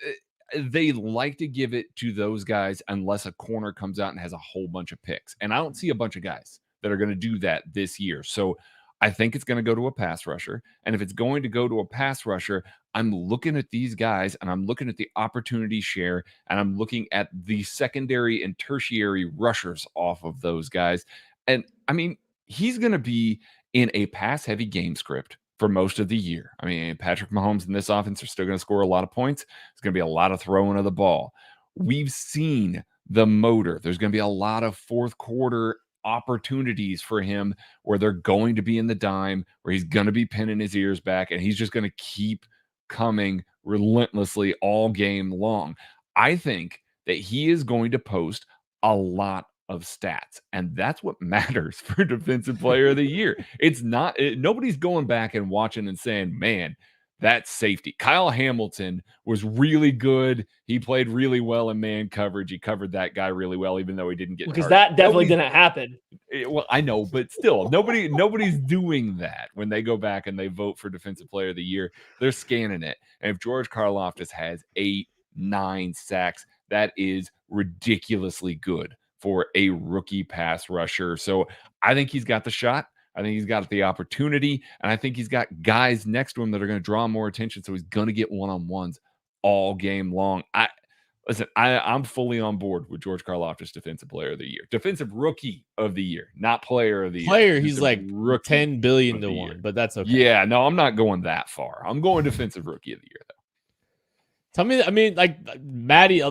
they like to give it to those guys unless a corner comes out and has a whole bunch of picks. And I don't see a bunch of guys that are going to do that this year. So I think it's going to go to a pass rusher. And if it's going to go to a pass rusher, I'm looking at these guys and I'm looking at the opportunity share and I'm looking at the secondary and tertiary rushers off of those guys. And I mean, he's going to be in a pass heavy game script for most of the year. I mean, Patrick Mahomes and this offense are still going to score a lot of points. It's going to be a lot of throwing of the ball. We've seen the motor. There's going to be a lot of fourth quarter opportunities for him where they're going to be in the dime, where he's going to be pinning his ears back, and he's just going to keep coming relentlessly all game long. I think that he is going to post a lot of stats, and that's what matters for Defensive Player of the Year. It's not nobody's going back and watching and saying, man, that safety. Kyle Hamilton was really good. He played really well in man coverage. He covered that guy really well, even though he didn't get because targeted. that definitely didn't happen. Well, I know, but still, nobody's doing that when they go back and they vote for Defensive Player of the Year. They're scanning it. And if George Karlaftis has 8, 9 sacks, that is ridiculously good for a rookie pass rusher. So I think he's got the shot. I think he's got the opportunity, and I think he's got guys next to him that are going to draw more attention. So he's going to get one-on-ones all game long. I'm fully on board with George Karlaftis, Defensive Player of the Year, Defensive Rookie of the Year, not Player of the Year. Player, he's like Rookie 10 billion to 1, but that's okay. Yeah, no, I'm not going that far. I'm going Defensive Rookie of the Year, though. Tell me, I mean, like Maddie,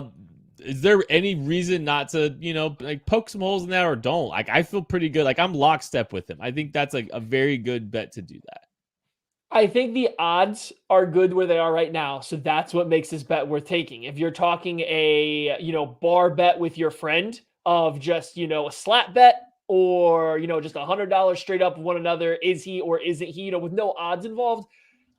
is there any reason not to, like poke some holes in that or don't? Like, I feel pretty good. Like, I'm lockstep with him. I think that's like a very good bet to do that. I think the odds are good where they are right now. So that's what makes this bet worth taking. If you're talking a, bar bet with your friend of just, a slap bet or, just $100 straight up one another, is he or isn't he, with no odds involved,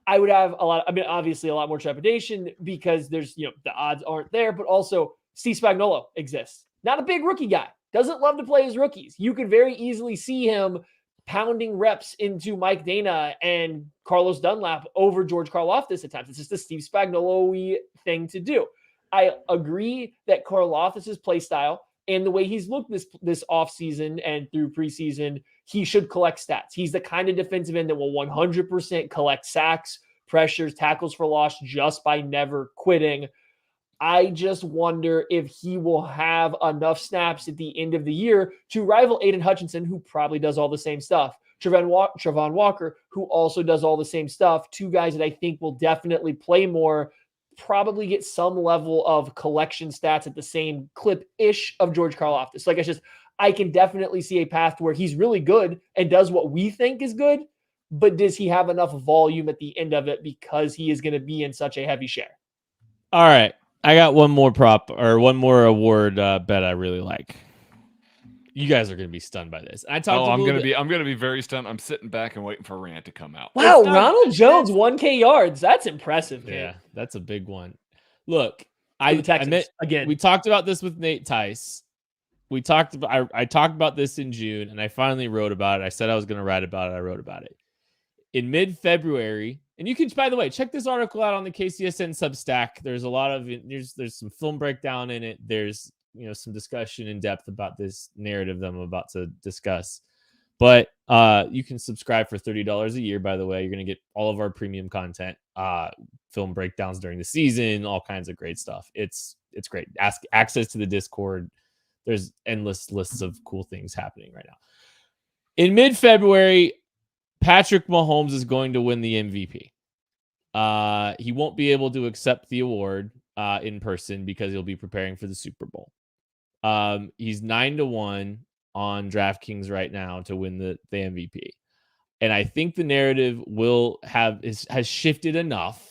I would have obviously a lot more trepidation because there's, the odds aren't there, but also Steve Spagnuolo exists. Not a big rookie guy. Doesn't love to play his rookies. You could very easily see him pounding reps into Mike Dana and Carlos Dunlap over George Karlaftis at times. It's just a Steve Spagnuolo-y thing to do. I agree that Karlaftis' play style and the way he's looked this offseason and through preseason, he should collect stats. He's the kind of defensive end that will 100% collect sacks, pressures, tackles for loss just by never quitting. I just wonder if he will have enough snaps at the end of the year to rival Aiden Hutchinson, who probably does all the same stuff. Travon Walker, who also does all the same stuff. Two guys that I think will definitely play more, probably get some level of collection stats at the same clip-ish of George Karlaftis. Like, I can definitely see a path where he's really good and does what we think is good, but does he have enough volume at the end of it because he is going to be in such a heavy share? All right. I got one more one more award bet I really like. You guys are going to be stunned by this. I'm going to be very stunned. I'm sitting back and waiting for Rant to come out. Wow, Ronald Jones, 1K yards. That's impressive, man. Yeah, that's a big one. Look, again. We talked about this with Nate Tice. I talked about this in June, and I finally wrote about it. I said I was going to write about it. I wrote about it. In mid-February, and you can, by the way, check this article out on the KCSN Substack. There's a lot of there's some film breakdown in it. There's some discussion in depth about this narrative that I'm about to discuss. But you can subscribe for $30 a year. By the way, you're going to get all of our premium content, film breakdowns during the season, all kinds of great stuff. It's great. Access to the Discord. There's endless lists of cool things happening right now. In mid-February, Patrick Mahomes is going to win the MVP. He won't be able to accept the award in person because he'll be preparing for the Super Bowl. He's 9-1 on DraftKings right now to win the MVP. And I think the narrative has shifted enough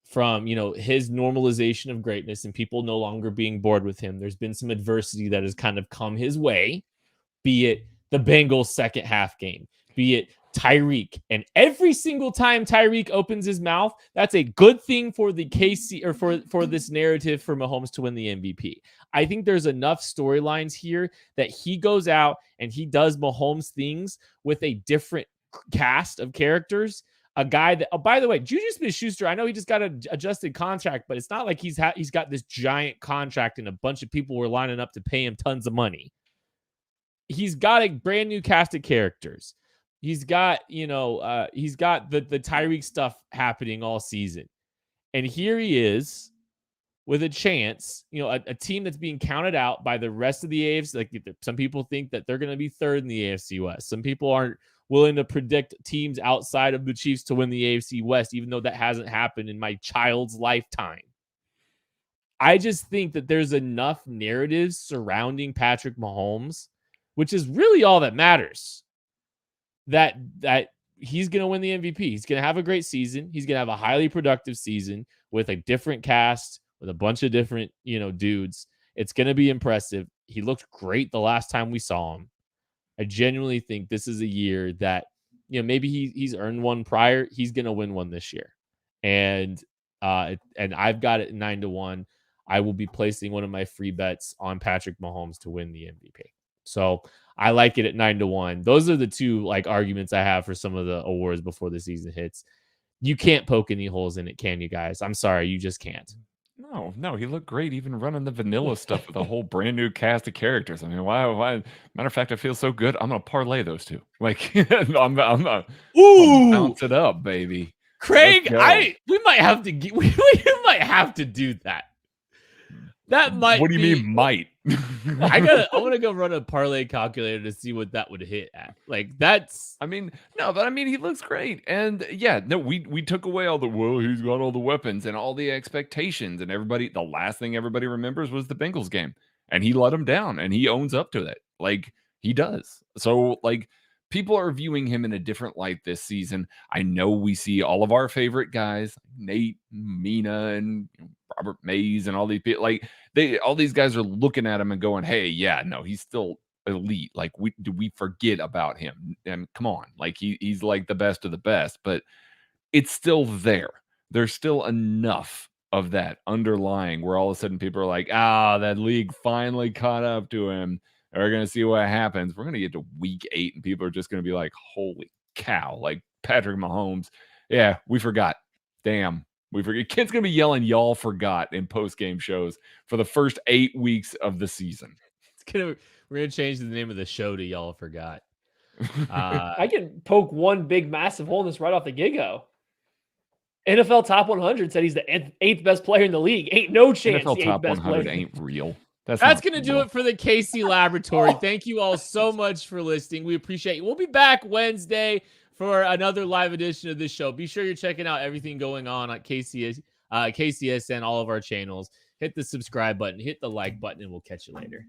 from, his normalization of greatness and people no longer being bored with him. There's been some adversity that has kind of come his way, be it the Bengals second half game, be it Tyreek. And every single time Tyreek opens his mouth, that's a good thing for the KC or for this narrative for Mahomes to win the MVP. I think there's enough storylines here that he goes out and he does Mahomes things with a different cast of characters. A guy that, by the way, Juju Smith-Schuster, I know he just got an adjusted contract, but it's not like he's got this giant contract and a bunch of people were lining up to pay him tons of money. He's got a brand new cast of characters. He's got, the Tyreek stuff happening all season. And here he is with a chance, a team that's being counted out by the rest of the AFC. Like, some people think that they're going to be third in the AFC West. Some people aren't willing to predict teams outside of the Chiefs to win the AFC West, even though that hasn't happened in my child's lifetime. I just think that there's enough narratives surrounding Patrick Mahomes, which is really all that matters, that he's going to win the MVP. He's going to have a great season. He's going to have a highly productive season with a different cast, with a bunch of different, dudes. It's going to be impressive. He looked great the last time we saw him. I genuinely think this is a year that, maybe he's earned one prior. He's going to win one this year. And I've got it 9-1. I will be placing one of my free bets on Patrick Mahomes to win the MVP. So I like it at 9-1. Those are the two arguments I have for some of the awards before the season hits. You can't poke any holes in it, can you guys? I'm sorry, you just can't. No, he looked great even running the vanilla stuff with a whole brand new cast of characters. I mean, why? Matter of fact, I feel so good. I'm gonna parlay those two. I'm bounce it up, baby. Craig, we might have to we might have to do that. That might. What do you mean might? I want to go run a parlay calculator to see what that would hit at. That's. I mean, he looks great, and we took away all the he's got all the weapons and all the expectations, and everybody. The last thing everybody remembers was the Bengals game, and he let them down, and he owns up to it. He does. So people are viewing him in a different light this season. I know we see all of our favorite guys, Nate, Mina, and Robert Mays, and all these people. All these guys are looking at him and going, "Hey, he's still elite." We forget about him? And come on, he's the best of the best, but it's still there. There's still enough of that underlying where all of a sudden people are like, that league finally caught up to him. We're going to see what happens. We're going to get to week 8 and people are just going to be like, holy cow, Patrick Mahomes. Yeah, we forgot. Damn, we forget. Kid's going to be yelling, y'all forgot in post-game shows for the first 8 weeks of the season. We're going to change the name of the show to Y'all Forgot. I can poke one big, massive hole in this right off the get-go. NFL Top 100 said he's the 8th best player in the league. Ain't no chance NFL the 8th Top best 100 player. ain't real. That's going to do it for the KC Laboratory. Thank you all so much for listening. We appreciate you. We'll be back Wednesday for another live edition of this show. Be sure you're checking out everything going on at KCSN, all of our channels. Hit the subscribe button, hit the like button, and we'll catch you later.